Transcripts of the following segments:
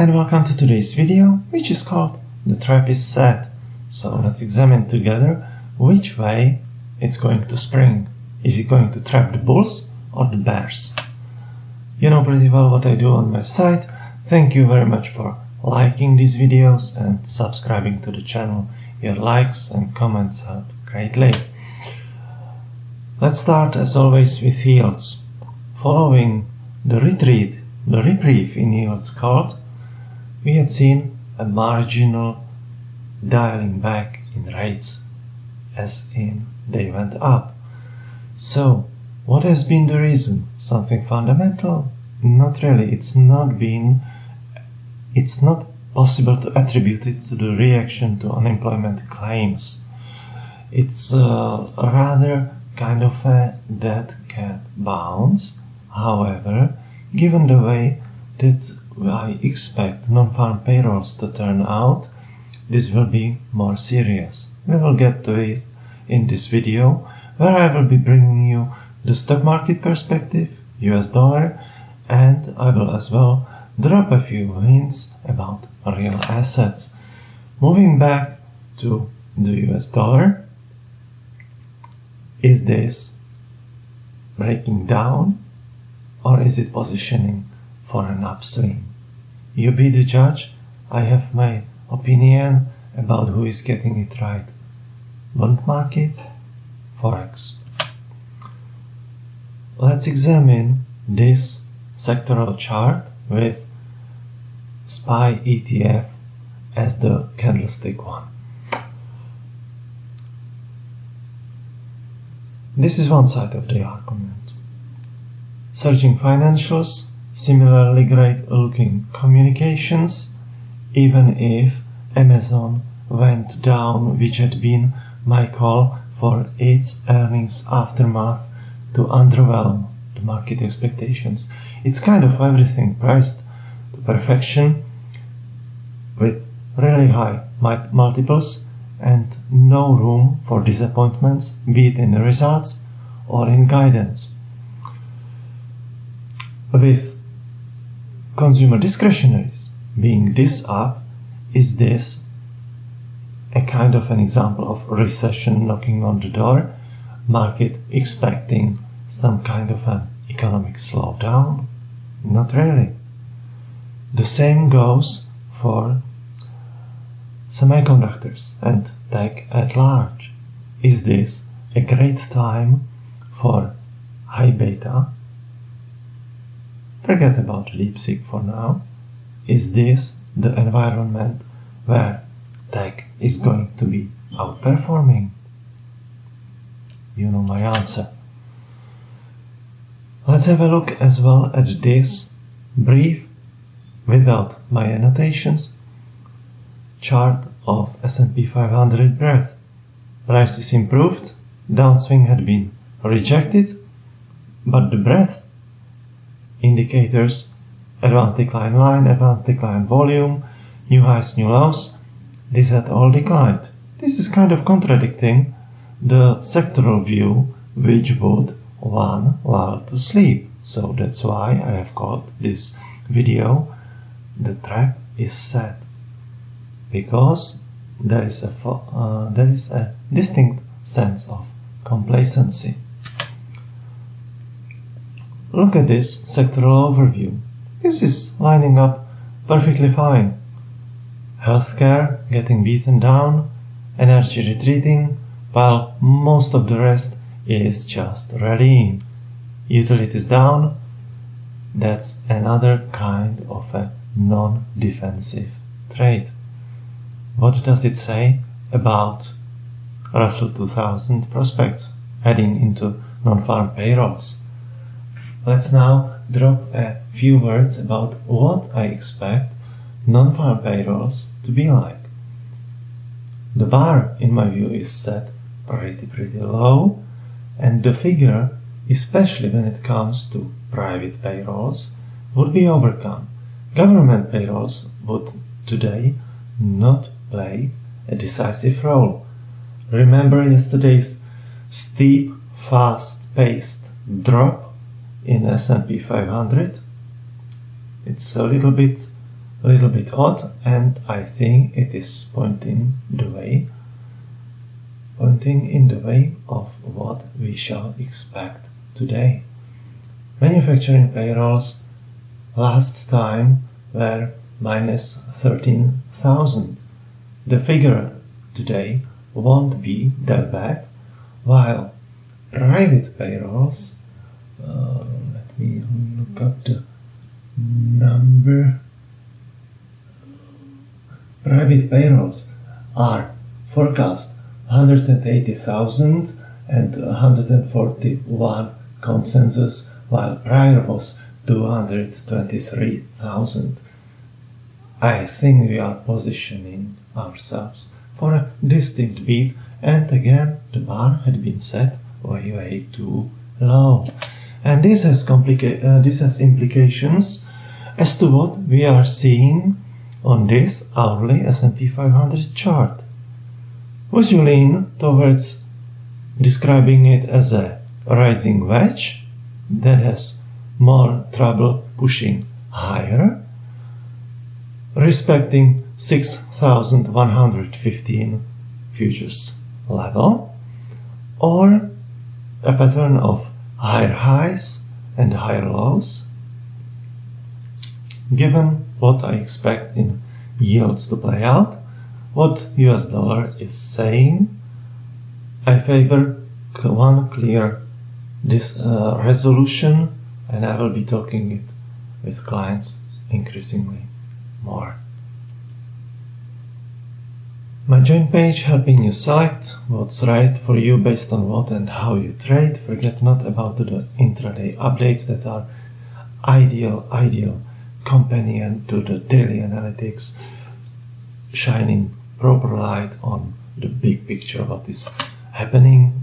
and welcome to today's video, which is called The Trap is Set. So let's examine together which way it's going to spring. Is it going to trap the bulls or the bears? You know pretty well what I do on my site. Thank you very much for liking these videos and subscribing to the channel. Your likes and comments help greatly. Let's start as always with yields. Following the reprieve in yields called, we had seen a marginal dialing back in rates, as in they went up. So, what has been the reason? Something fundamental? Not really. It's not possible to attribute it to the reaction to unemployment claims. It's rather kind of a dead cat bounce. However, given the way that I expect non-farm payrolls to turn out, this will be more serious. We will get to it in this video, where I will be bringing you the stock market perspective, US dollar, and I will as well drop a few hints about real assets. Moving back to the US dollar, is this breaking down or is it positioning for an upswing? You be the judge. I have my opinion about who is getting it right. Bond market, Forex. Let's examine this sectoral chart with SPY ETF as the candlestick one. This is one side of the argument. Surging financials, similarly great looking communications, even if Amazon went down, which had been my call for its earnings aftermath to underwhelm the market expectations. It's kind of everything priced to perfection with really high multiples and no room for disappointments, be it in the results or in guidance. With consumer discretionaries being this up, is this a kind of an example of recession knocking on the door? Market expecting some kind of an economic slowdown? Not really. The same goes for semiconductors and tech at large. Is this a great time for high beta? Forget about DeepSeek for now. Is this the environment where tech is going to be outperforming? You know my answer. Let's have a look as well at this brief, without my annotations, chart of S&P 500 breadth. Prices improved, downswing had been rejected, but the breadth indicators, advanced decline line, advanced decline volume, new highs, new lows, these had all declined. This is kind of contradicting the sectoral view, which would one lull to sleep. So that's why I have called this video The Trap is Set, because there is a distinct sense of complacency. Look at this sectoral overview. This is lining up perfectly fine. Healthcare getting beaten down, energy retreating, while most of the rest is just rallying. Utilities down, that's another kind of a non-defensive trade. What does it say about Russell 2000 prospects heading into non-farm payrolls? Let's now drop a few words about what I expect non-farm payrolls to be like. The bar, in my view, is set pretty low, and the figure, especially when it comes to private payrolls, would be overcome. Government payrolls would today not play a decisive role. Remember yesterday's steep, fast-paced drop in S&P 500? It's a little bit a little bit odd, and I think it is pointing in the way of what we shall expect today. Manufacturing payrolls last time were minus 13,000. The figure today won't be that bad, while private payrolls, let me look up the number. Private payrolls are forecast 180,000 and 141 consensus, while prior was 223,000. I think we are positioning ourselves for a distinct beat, and again the bar had been set way too low. And this has implications as to what we are seeing on this hourly S&P 500 chart. Would you lean towards describing it as a rising wedge that has more trouble pushing higher, respecting 6,115 futures level, or a pattern of higher highs and higher lows? Given what I expect in yields to play out, what US dollar is saying, I favor one clear resolution, and I will be talking it with clients increasingly more. My joint page helping you select what's right for you based on what and how you trade. Forget not about the intraday updates that are ideal companion to the daily analytics, shining proper light on the big picture of what is happening.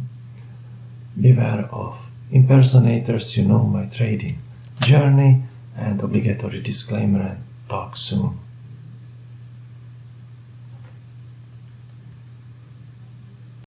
Beware of impersonators, you know my trading journey, and obligatory disclaimer, and talk soon.